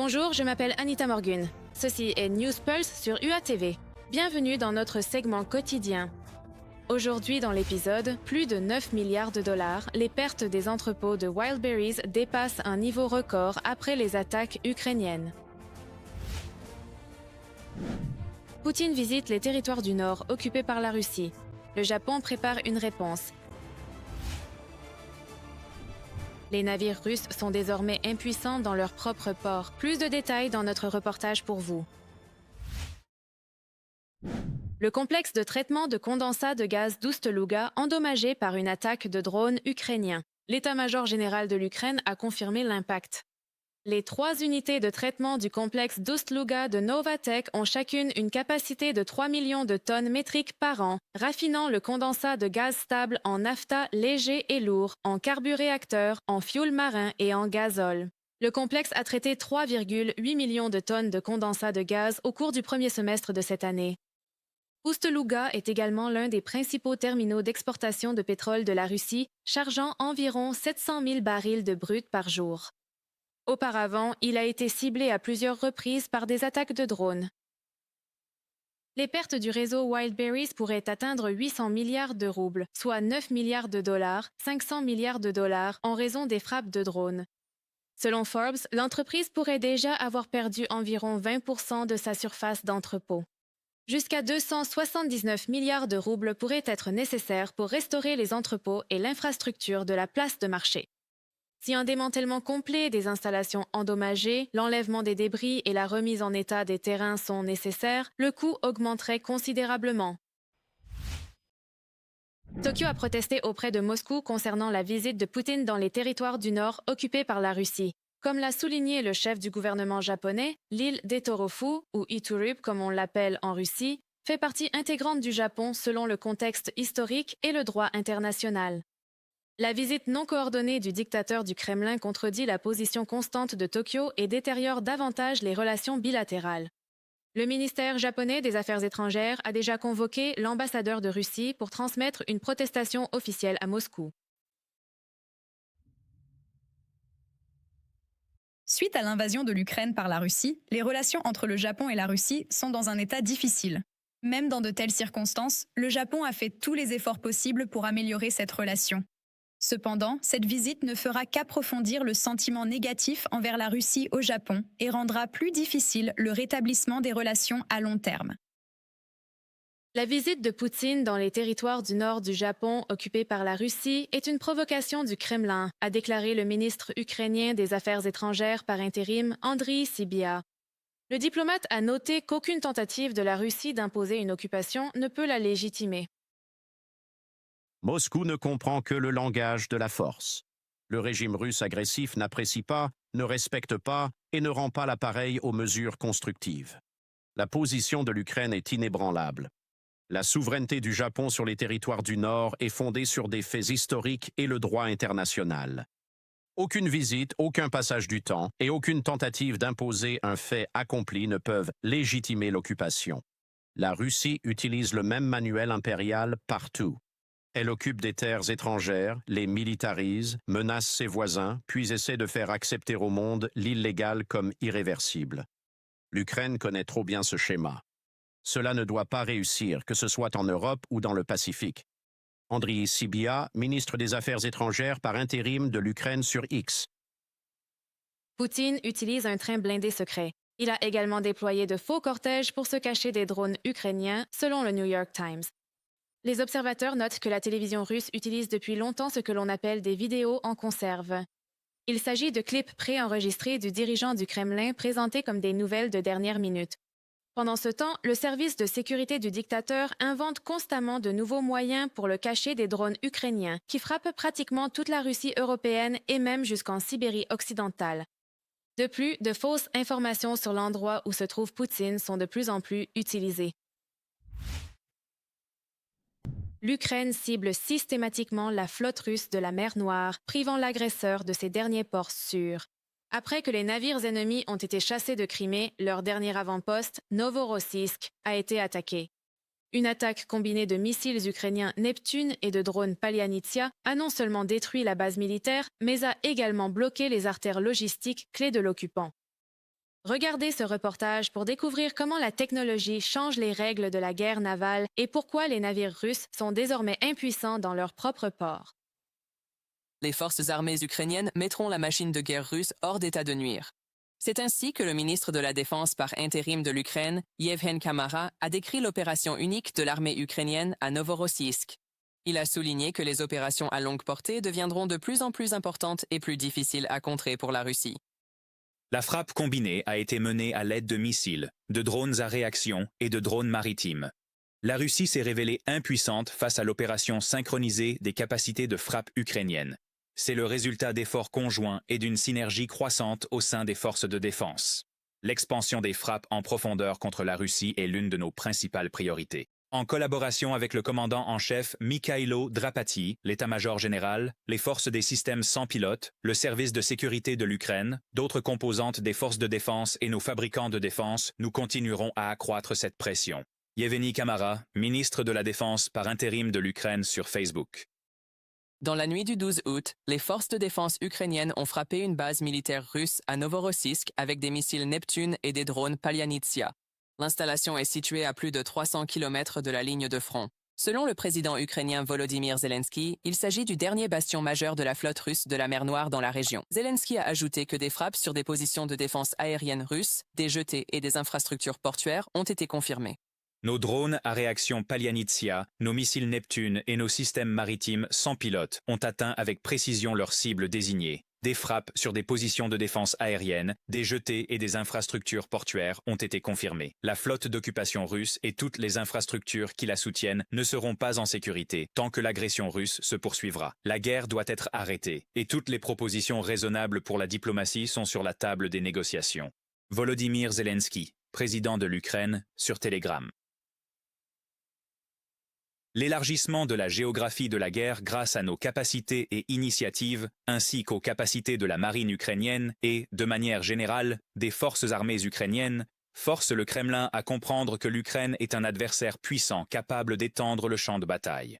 Bonjour, je m'appelle Anita Morgun. Ceci est News Pulse sur UATV. Bienvenue dans notre segment quotidien. Aujourd'hui dans l'épisode, plus de 9 milliards de dollars, les pertes des entrepôts de Wildberries dépassent un niveau record après les attaques ukrainiennes. Poutine visite les territoires du Nord occupés par la Russie. Le Japon prépare une réponse. Les navires russes sont désormais impuissants dans leur propre port. Plus de détails dans notre reportage pour vous. Le complexe de traitement de condensat de gaz d'Ust-Luga endommagé par une attaque de drones ukrainiens. L'état-major général de l'Ukraine a confirmé l'impact. Les 3 unités de traitement du complexe d'Ust-Luga de Novatek ont chacune une capacité de 3 millions de tonnes métriques par an, raffinant le condensat de gaz stable en naphta léger et lourd, en carburéacteur, en fioul marin et en gazole. Le complexe a traité 3,8 millions de tonnes de condensat de gaz au cours du premier semestre de cette année. Ust-Luga est également l'un des principaux terminaux d'exportation de pétrole de la Russie, chargeant environ 700 000 barils de brut par jour. Auparavant, il a été ciblé à plusieurs reprises par des attaques de drones. Les pertes du réseau Wildberries pourraient atteindre 800 milliards de roubles, soit 9 milliards de dollars, 500 milliards de dollars en raison des frappes de drones. Selon Forbes, l'entreprise pourrait déjà avoir perdu environ 20% de sa surface d'entrepôt. Jusqu'à 279 milliards de roubles pourraient être nécessaires pour restaurer les entrepôts et l'infrastructure de la place de marché. Si un démantèlement complet des installations endommagées, l'enlèvement des débris et la remise en état des terrains sont nécessaires, le coût augmenterait considérablement. Tokyo a protesté auprès de Moscou concernant la visite de Poutine dans les territoires du Nord occupés par la Russie. Comme l'a souligné le chef du gouvernement japonais, l'île d'Etorofu, ou Iturup comme on l'appelle en Russie, fait partie intégrante du Japon selon le contexte historique et le droit international. La visite non coordonnée du dictateur du Kremlin contredit la position constante de Tokyo et détériore davantage les relations bilatérales. Le ministère japonais des Affaires étrangères a déjà convoqué l'ambassadeur de Russie pour transmettre une protestation officielle à Moscou. Suite à l'invasion de l'Ukraine par la Russie, les relations entre le Japon et la Russie sont dans un état difficile. Même dans de telles circonstances, le Japon a fait tous les efforts possibles pour améliorer cette relation. Cependant, cette visite ne fera qu'approfondir le sentiment négatif envers la Russie au Japon et rendra plus difficile le rétablissement des relations à long terme. La visite de Poutine dans les territoires du nord du Japon occupés par la Russie est une provocation du Kremlin, a déclaré le ministre ukrainien des Affaires étrangères par intérim, Andriy Sybiha. Le diplomate a noté qu'aucune tentative de la Russie d'imposer une occupation ne peut la légitimer. Moscou ne comprend que le langage de la force. Le régime russe agressif n'apprécie pas, ne respecte pas et ne rend pas l'appareil aux mesures constructives. La position de l'Ukraine est inébranlable. La souveraineté du Japon sur les territoires du Nord est fondée sur des faits historiques et le droit international. Aucune visite, aucun passage du temps et aucune tentative d'imposer un fait accompli ne peuvent légitimer l'occupation. La Russie utilise le même manuel impérial partout. Elle occupe des terres étrangères, les militarise, menace ses voisins, puis essaie de faire accepter au monde l'illégal comme irréversible. L'Ukraine connaît trop bien ce schéma. Cela ne doit pas réussir, que ce soit en Europe ou dans le Pacifique. Andriy Sybiha, ministre des Affaires étrangères par intérim de l'Ukraine sur X. Poutine utilise un train blindé secret. Il a également déployé de faux cortèges pour se cacher des drones ukrainiens, selon le New York Times. Les observateurs notent que la télévision russe utilise depuis longtemps ce que l'on appelle des vidéos en conserve. Il s'agit de clips préenregistrés du dirigeant du Kremlin présentés comme des nouvelles de dernière minute. Pendant ce temps, le service de sécurité du dictateur invente constamment de nouveaux moyens pour le cacher des drones ukrainiens qui frappent pratiquement toute la Russie européenne et même jusqu'en Sibérie occidentale. De plus, de fausses informations sur l'endroit où se trouve Poutine sont de plus en plus utilisées. L'Ukraine cible systématiquement la flotte russe de la mer Noire, privant l'agresseur de ses derniers ports sûrs. Après que les navires ennemis ont été chassés de Crimée, leur dernier avant-poste, Novorossiysk, a été attaqué. Une attaque combinée de missiles ukrainiens Neptune et de drones Palianitsia a non seulement détruit la base militaire, mais a également bloqué les artères logistiques clés de l'occupant. Regardez ce reportage pour découvrir comment la technologie change les règles de la guerre navale et pourquoi les navires russes sont désormais impuissants dans leur propre port. Les forces armées ukrainiennes mettront la machine de guerre russe hors d'état de nuire. C'est ainsi que le ministre de la Défense par intérim de l'Ukraine, Yevhen Kamara, a décrit l'opération unique de l'armée ukrainienne à Novorossiysk. Il a souligné que les opérations à longue portée deviendront de plus en plus importantes et plus difficiles à contrer pour la Russie. La frappe combinée a été menée à l'aide de missiles, de drones à réaction et de drones maritimes. La Russie s'est révélée impuissante face à l'opération synchronisée des capacités de frappe ukrainiennes. C'est le résultat d'efforts conjoints et d'une synergie croissante au sein des forces de défense. L'expansion des frappes en profondeur contre la Russie est l'une de nos principales priorités. En collaboration avec le commandant en chef Mikhailo Drapati, l'état-major général, les forces des systèmes sans pilote, le service de sécurité de l'Ukraine, d'autres composantes des forces de défense et nos fabricants de défense, nous continuerons à accroître cette pression. Yevgeny Kamara, ministre de la Défense par intérim de l'Ukraine sur Facebook. Dans la nuit du 12 août, les forces de défense ukrainiennes ont frappé une base militaire russe à Novorossiysk avec des missiles Neptune et des drones Palyanitsia. L'installation est située à plus de 300 km de la ligne de front. Selon le président ukrainien Volodymyr Zelensky, il s'agit du dernier bastion majeur de la flotte russe de la mer Noire dans la région. Zelensky a ajouté que des frappes sur des positions de défense aérienne russes, des jetées et des infrastructures portuaires ont été confirmées. Nos drones à réaction Palyanitsia, nos missiles Neptune et nos systèmes maritimes sans pilote ont atteint avec précision leurs cibles désignées. Des frappes sur des positions de défense aérienne, des jetées et des infrastructures portuaires ont été confirmées. La flotte d'occupation russe et toutes les infrastructures qui la soutiennent ne seront pas en sécurité tant que l'agression russe se poursuivra. La guerre doit être arrêtée et toutes les propositions raisonnables pour la diplomatie sont sur la table des négociations. Volodymyr Zelensky, président de l'Ukraine, sur Telegram. L'élargissement de la géographie de la guerre grâce à nos capacités et initiatives, ainsi qu'aux capacités de la marine ukrainienne et, de manière générale, des forces armées ukrainiennes, force le Kremlin à comprendre que l'Ukraine est un adversaire puissant capable d'étendre le champ de bataille.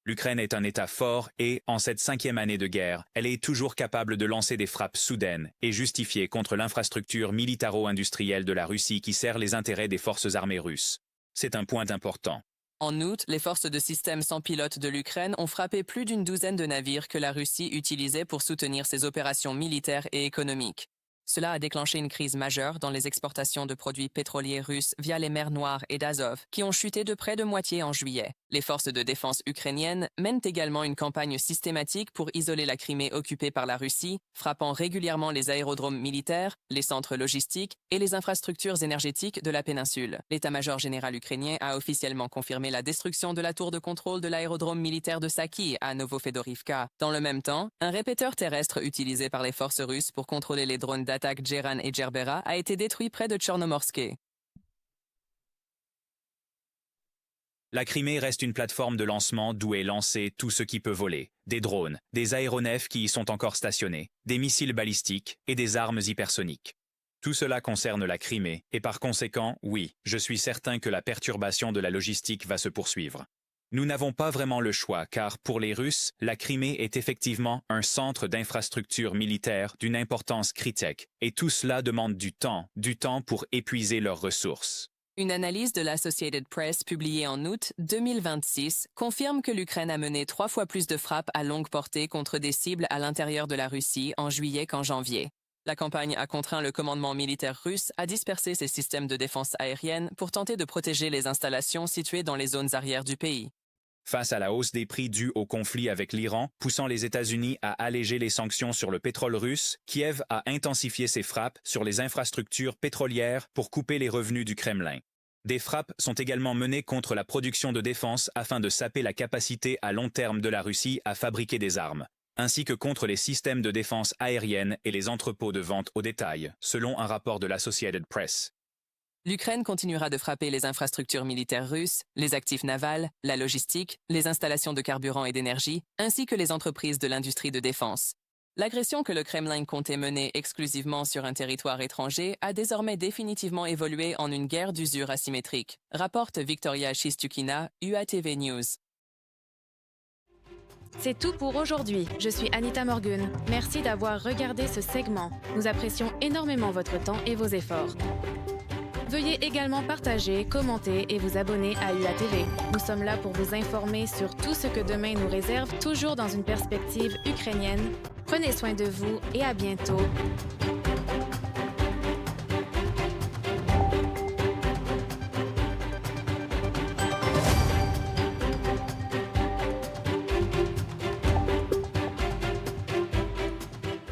L'Ukraine est un État fort et, en cette 5e année de guerre, elle est toujours capable de lancer des frappes soudaines et justifiées contre l'infrastructure militaro-industrielle de la Russie qui sert les intérêts des forces armées russes. C'est un point important. En août, les forces de système sans pilote de l'Ukraine ont frappé plus d'une douzaine de navires que la Russie utilisait pour soutenir ses opérations militaires et économiques. Cela a déclenché une crise majeure dans les exportations de produits pétroliers russes via les mers Noires et d'Azov, qui ont chuté de près de moitié en juillet. Les forces de défense ukrainiennes mènent également une campagne systématique pour isoler la Crimée occupée par la Russie, frappant régulièrement les aérodromes militaires, les centres logistiques et les infrastructures énergétiques de la péninsule. L'état-major général ukrainien a officiellement confirmé la destruction de la tour de contrôle de l'aérodrome militaire de Saki à Novofedorivka. Dans le même temps, un répéteur terrestre utilisé par les forces russes pour contrôler les drones d'attaque Djeran et Djerbera a été détruit près de Tchornomorsk. La Crimée reste une plateforme de lancement d'où est lancé tout ce qui peut voler. Des drones, des aéronefs qui y sont encore stationnés, des missiles balistiques et des armes hypersoniques. Tout cela concerne la Crimée et par conséquent, oui, je suis certain que la perturbation de la logistique va se poursuivre. Nous n'avons pas vraiment le choix car, pour les Russes, la Crimée est effectivement un centre d'infrastructures militaires d'une importance critique et tout cela demande du temps pour épuiser leurs ressources. Une analyse de l'Associated Press publiée en août 2026 confirme que l'Ukraine a mené 3 fois plus de frappes à longue portée contre des cibles à l'intérieur de la Russie en juillet qu'en janvier. La campagne a contraint le commandement militaire russe à disperser ses systèmes de défense aérienne pour tenter de protéger les installations situées dans les zones arrières du pays. Face à la hausse des prix due au conflit avec l'Iran, poussant les États-Unis à alléger les sanctions sur le pétrole russe, Kiev a intensifié ses frappes sur les infrastructures pétrolières pour couper les revenus du Kremlin. Des frappes sont également menées contre la production de défense afin de saper la capacité à long terme de la Russie à fabriquer des armes, ainsi que contre les systèmes de défense aérienne et les entrepôts de vente au détail, selon un rapport de l'Associated Press. L'Ukraine continuera de frapper les infrastructures militaires russes, les actifs navals, la logistique, les installations de carburant et d'énergie, ainsi que les entreprises de l'industrie de défense. L'agression que le Kremlin comptait mener exclusivement sur un territoire étranger a désormais définitivement évolué en une guerre d'usure asymétrique, rapporte Victoria Shistukina, UATV News. C'est tout pour aujourd'hui. Je suis Anita Morgan. Merci d'avoir regardé ce segment. Nous apprécions énormément votre temps et vos efforts. Veuillez également partager, commenter et vous abonner à UATV. Nous sommes là pour vous informer sur tout ce que demain nous réserve, toujours dans une perspective ukrainienne. Prenez soin de vous et à bientôt.